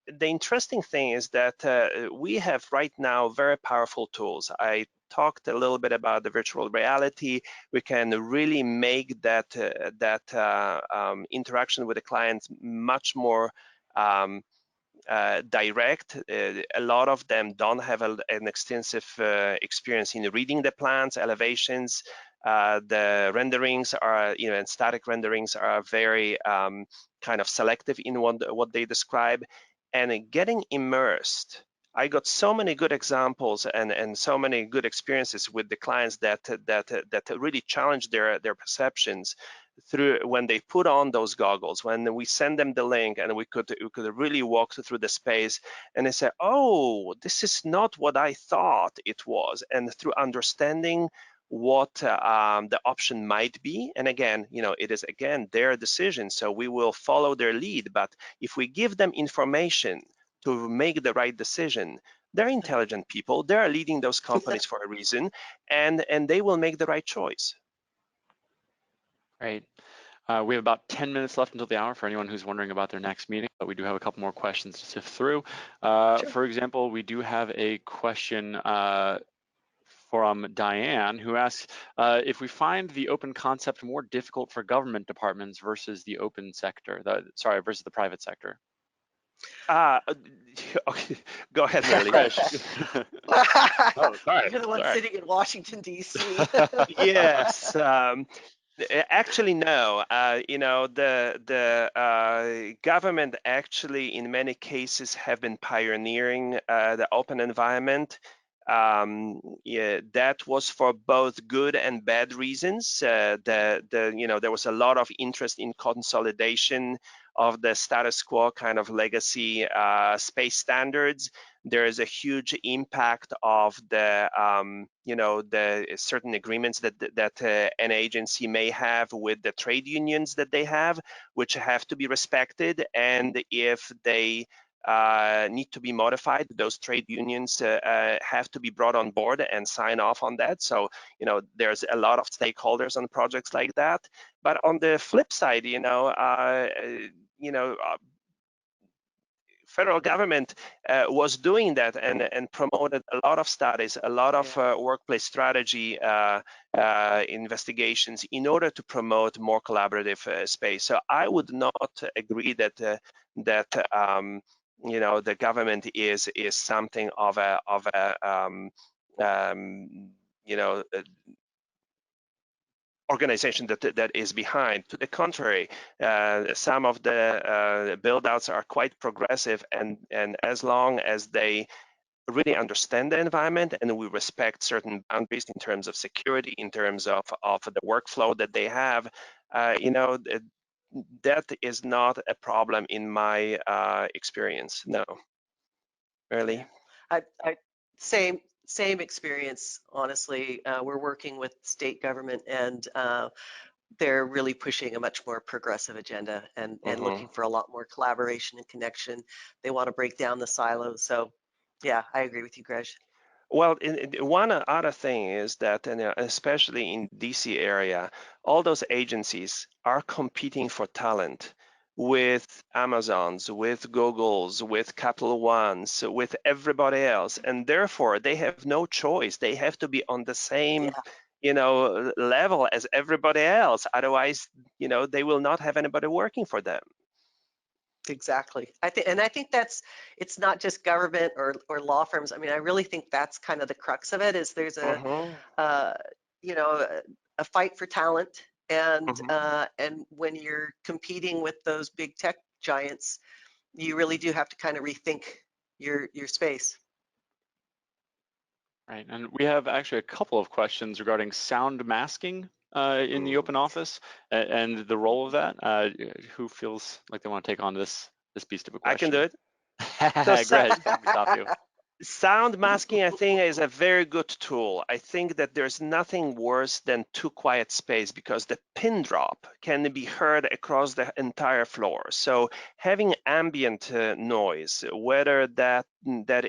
the interesting thing is that we have right now very powerful tools. I talked a little bit about the virtual reality. We can really make that interaction with the clients much more direct. A lot of them don't have an extensive experience in reading the plans, elevations. The renderings are, and static renderings are very kind of selective in what they describe. And getting immersed, I got so many good examples and so many good experiences with the clients that really challenged their perceptions through when they put on those goggles, when we send them the link and we could really walk through the space, and they say, oh, this is not what I thought it was. And through understanding what the option might be, and again, it is again their decision, so we will follow their lead. But if we give them information to make the right decision, they're intelligent people, they are leading those companies for a reason, and they will make the right choice. Great. We have about 10 minutes left until the hour for anyone who's wondering about their next meeting, but we do have a couple more questions to sift through. Sure. For example, we do have a question from Diane, who asks, if we find the open concept more difficult for government departments versus the open sector, versus the private sector. Okay. Go ahead, Melly. Oh, sorry. You're the one sitting in Washington, D.C. Yes. Actually, no. The government actually, in many cases, have been pioneering the open environment. That was for both good and bad reasons. There was a lot of interest in consolidation of the status quo kind of legacy space standards. There is a huge impact of the the certain agreements that an agency may have with the trade unions that they have, which have to be respected. And if they need to be modified, those trade unions have to be brought on board and sign off on that. So there's a lot of stakeholders on projects like that. But on the flip side, federal government was doing that and promoted a lot of studies, a lot of workplace strategy investigations in order to promote more collaborative space. So I would not agree that the government is something of a organization that is behind. To the contrary, some of the build-outs are quite progressive, and as long as they really understand the environment and we respect certain boundaries in terms of security, in terms of the workflow that they have, that is not a problem in my experience. No. Really? Same Same experience, honestly. We're working with state government, and they're really pushing a much more progressive agenda and looking for a lot more collaboration and connection. They want to break down the silos. So yeah, I agree with you, Greg. Well, one other thing is that, especially in DC area, all those agencies are competing for talent with Amazons, with Googles, with Capital Ones, with everybody else, and therefore they have no choice. They have to be on the same, level as everybody else. Otherwise, they will not have anybody working for them. Exactly. I think it's not just government or law firms. I mean, I really think that's kind of the crux of it, is there's a fight for talent, and when you're competing with those big tech giants, you really do have to kind of rethink your space. Right, and we have actually a couple of questions regarding sound masking in the open office and the role of that. Who feels like they want to take on this beast of a question? I can do it. Greg, let me stop you. Sound masking, I think, is a very good tool. I think that there's nothing worse than too quiet space, because the pin drop can be heard across the entire floor. So having ambient noise, whether that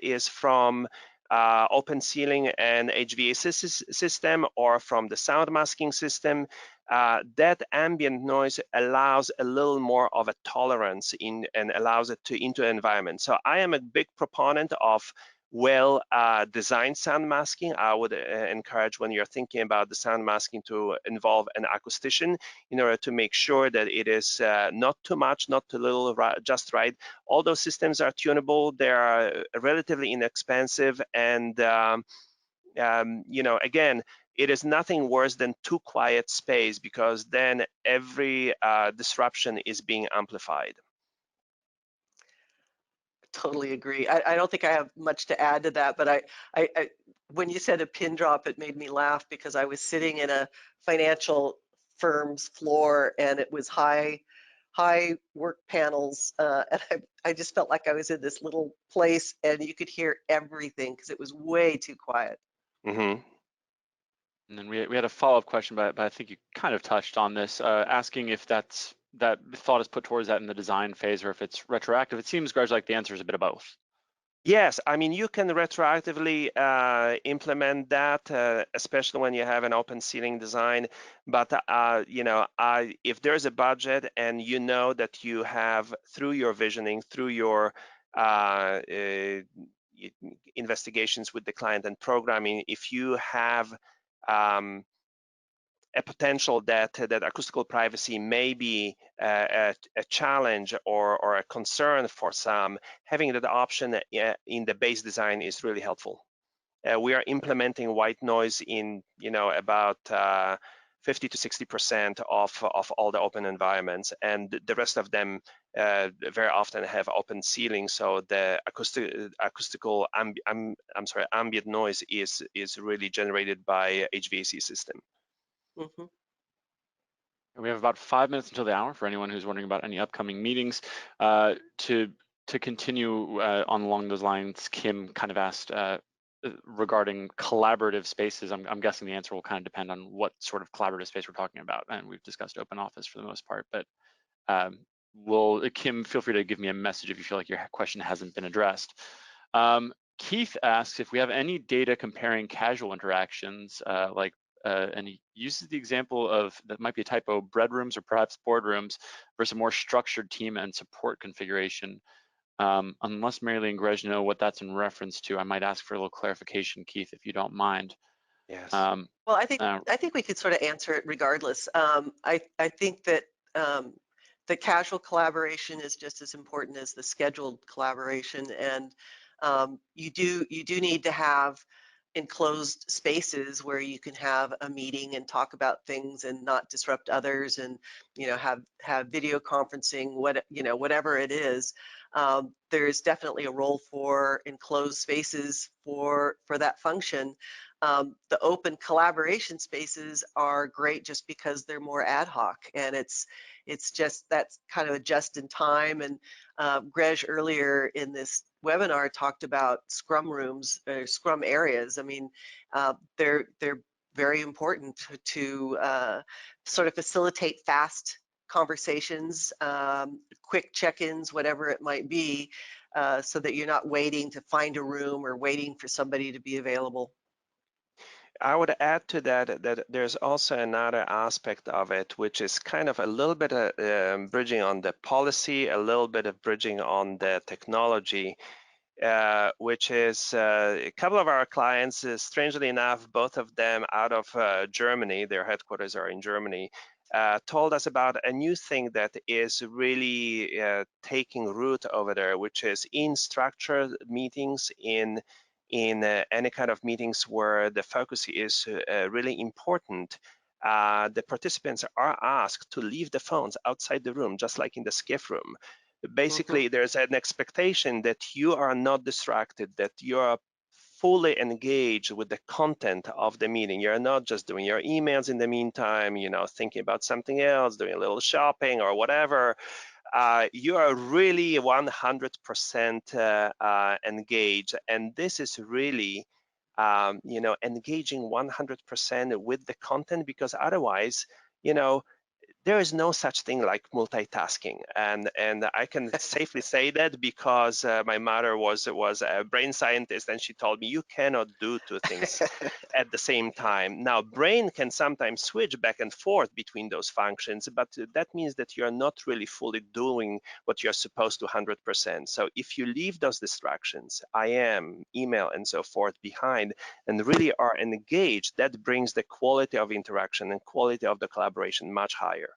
is from open ceiling and HVAC system or from the sound masking system, that ambient noise allows a little more of a tolerance and allows it into the environment. So I am a big proponent of designed sound masking. I would encourage, when you're thinking about the sound masking, to involve an acoustician in order to make sure that it is not too much, not too little, just right. All those systems are tunable. They are relatively inexpensive, and again, it is nothing worse than too quiet space, because then every disruption is being amplified. Totally agree. I don't think I have much to add to that, but I when you said a pin drop, it made me laugh, because I was sitting in a financial firm's floor, and it was high work panels, and I just felt like I was in this little place, and you could hear everything because it was way too quiet. And then we had a follow-up question, but I think you kind of touched on this, asking if that thought is put towards that in the design phase, or if it's retroactive. It seems, Grzegorz, like the answer is a bit of both. Yes, I mean, you can retroactively implement that, especially when you have an open ceiling design. But if there's a budget, and you know that you have, through your visioning, through your investigations with the client and programming, if you have a potential that acoustical privacy may be a challenge or a concern for some, having that option in the base design is really helpful. We are implementing white noise in about 50 to 60% of all the open environments, and the rest of them very often have open ceilings. So the acoustical ambient noise is really generated by HVAC system. We have about 5 minutes until the hour for anyone who's wondering about any upcoming meetings. To continue on along those lines, Kim kind of asked regarding collaborative spaces. I'm guessing the answer will kind of depend on what sort of collaborative space we're talking about, and we've discussed open office for the most part. But Kim, feel free to give me a message if you feel like your question hasn't been addressed. Keith asks if we have any data comparing casual interactions, and he uses the example of, that might be a typo, bread rooms or perhaps boardrooms versus a more structured team and support configuration. Unless Mary-Lee and Grzegorz know what that's in reference to, I might ask for a little clarification, Keith, if you don't mind. Yes. Well, I think we could sort of answer it regardless. I think that the casual collaboration is just as important as the scheduled collaboration, and you do need to have enclosed spaces where you can have a meeting and talk about things and not disrupt others, and have video conferencing, whatever it is. There's definitely a role for enclosed spaces for that function. The open collaboration spaces are great just because they're more ad hoc, and it's just, that's kind of a just in time, and Greg earlier in this webinar talked about scrum rooms or scrum areas. I mean, they're very important to sort of facilitate fast conversations, quick check-ins, whatever it might be, so that you're not waiting to find a room or waiting for somebody to be available. I would add to that that there's also another aspect of it, which is kind of a little bit of bridging on the policy, a little bit of bridging on the technology, which is a couple of our clients, strangely enough, both of them out of Germany, their headquarters are in Germany, told us about a new thing that is really taking root over there, which is in structured meetings, in any kind of meetings where the focus is really important. The participants are asked to leave the phones outside the room, just like in the skiff room. Basically, there's an expectation that you are not distracted, that you are fully engaged with the content of the meeting. You're not just doing your emails in the meantime, you know, thinking about something else, doing a little shopping or whatever. You are really 100% engaged, and this is really, you know, engaging 100% with the content, because otherwise, you know, there is no such thing like multitasking, and I can safely say that because my mother was a brain scientist, and she told me you cannot do two things at the same time. Now, brain can sometimes switch back and forth between those functions, but that means that you're not really fully doing what you're supposed to 100%. So if you leave those distractions, email, and so forth behind, and really are engaged, that brings the quality of interaction and quality of the collaboration much higher.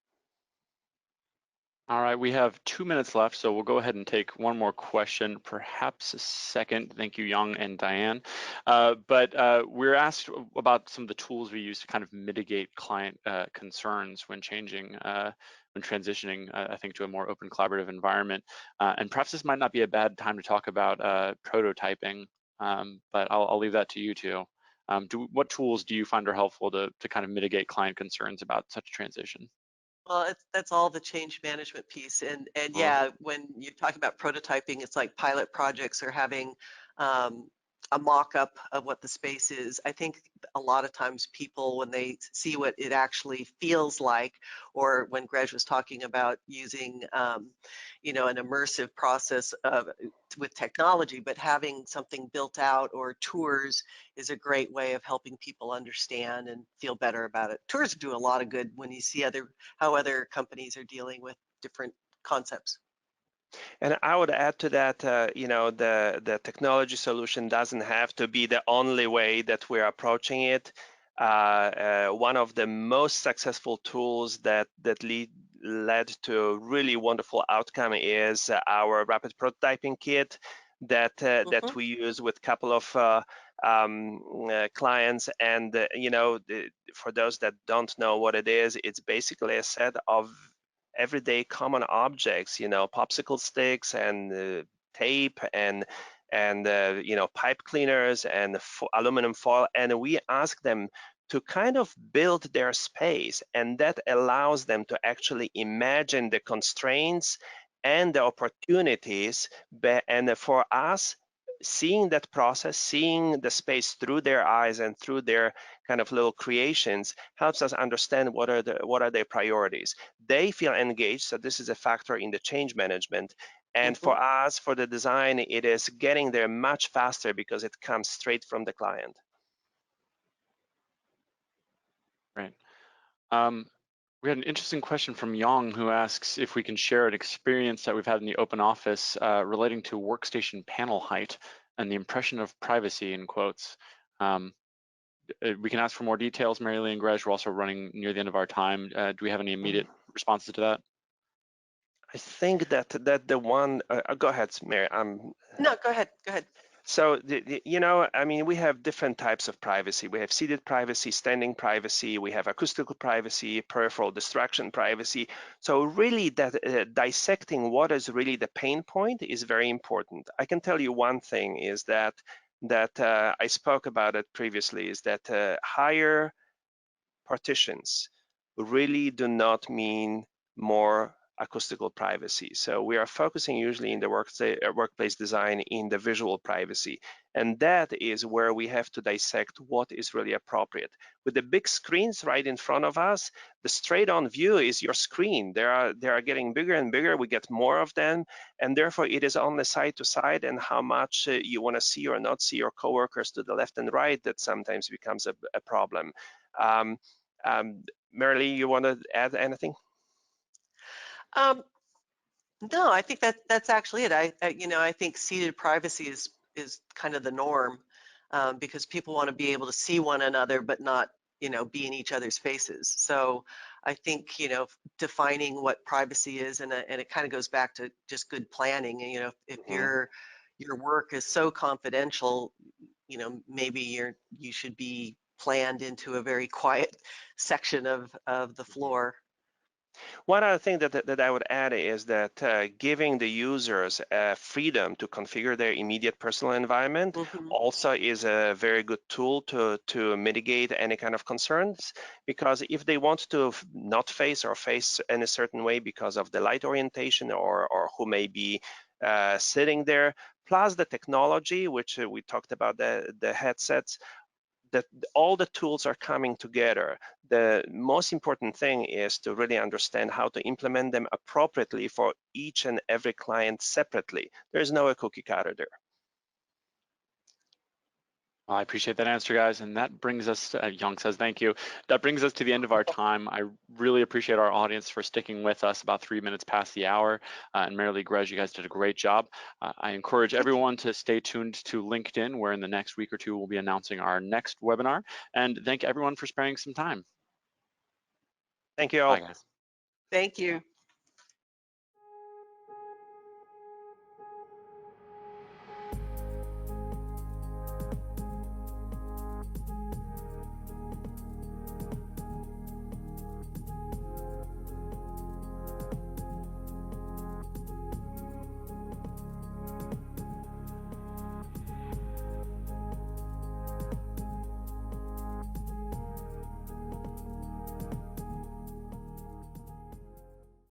All right, we have 2 minutes left, so we'll go ahead and take one more question, perhaps a second. Thank you, Young and Diane. We're asked about some of the tools we use to kind of mitigate client concerns when changing, when transitioning, I think, to a more open collaborative environment. And perhaps this might not be a bad time to talk about prototyping, but I'll leave that to you two. What tools do you find are helpful to kind of mitigate client concerns about such a transition? Well, that's all the change management piece, and yeah, when you talk about prototyping, it's like pilot projects or having a mock-up of what the space is. I think a lot of times people, when they see what it actually feels like, or when Greg was talking about using, you know, an immersive process with technology, but having something built out or tours is a great way of helping people understand and feel better about it. Tours do a lot of good when you see how other companies are dealing with different concepts. And I would add to that, you know, the technology solution doesn't have to be the only way that we're approaching it. One of the most successful tools that led to really wonderful outcome is our rapid prototyping kit that we use with a couple of clients. And you know, for those that don't know what it is, it's basically a set of everyday common objects, you know, popsicle sticks and tape and you know, pipe cleaners and aluminum foil, and we ask them to kind of build their space, and that allows them to actually imagine the constraints and the opportunities. And for us, seeing that process, seeing the space through their eyes and through their kind of little creations, helps us understand what are their priorities. They feel engaged, so this is a factor in the change management. And for us, for the design, it is getting there much faster because it comes straight from the client. Right. We had an interesting question from Yong, who asks if we can share an experience that we've had in the open office relating to workstation panel height and the impression of privacy, in quotes. We can ask for more details, Mary Lee and Greg. We're also running near the end of our time. Do we have any immediate responses to that? I think that the one, go ahead, Mary. No, go ahead. So, you know, I mean, we have different types of privacy. We have seated privacy, standing privacy, we have acoustical privacy, peripheral distraction privacy. So really that dissecting what is really the pain point is very important. I can tell you one thing is that I spoke about it previously, is that higher partitions really do not mean more acoustical privacy. So we are focusing usually in the workplace design in the visual privacy. And that is where we have to dissect what is really appropriate. With the big screens right in front of us, the straight on view is your screen. They are getting bigger and bigger. We get more of them. And therefore it is on the side to side and how much you want to see or not see your coworkers to the left and right that sometimes becomes a problem. Marilee, you want to add anything? No, I think that's actually it. I think seated privacy is kind of the norm, because people want to be able to see one another, but not, be in each other's faces. So I think, defining what privacy is, and it kind of goes back to just good planning. And, if your work is so confidential, maybe you should be planned into a very quiet section of the floor. One other thing that I would add is that giving the users freedom to configure their immediate personal environment also is a very good tool to mitigate any kind of concerns, because if they want to not face or face in a certain way because of the light orientation or who may be sitting there, plus the technology, which we talked about, the headsets, that all the tools are coming together. The most important thing is to really understand how to implement them appropriately for each and every client separately. There's no cookie cutter there. I appreciate that answer, guys. And that brings us to, Young says, thank you. That brings us to the end of our time. I really appreciate our audience for sticking with us about 3 minutes past the hour. And Marilee, Grzegorz, you guys did a great job. I encourage everyone to stay tuned to LinkedIn, where in the next week or two, we'll be announcing our next webinar. And thank everyone for sparing some time. Thank you all. Bye, guys. Thank you.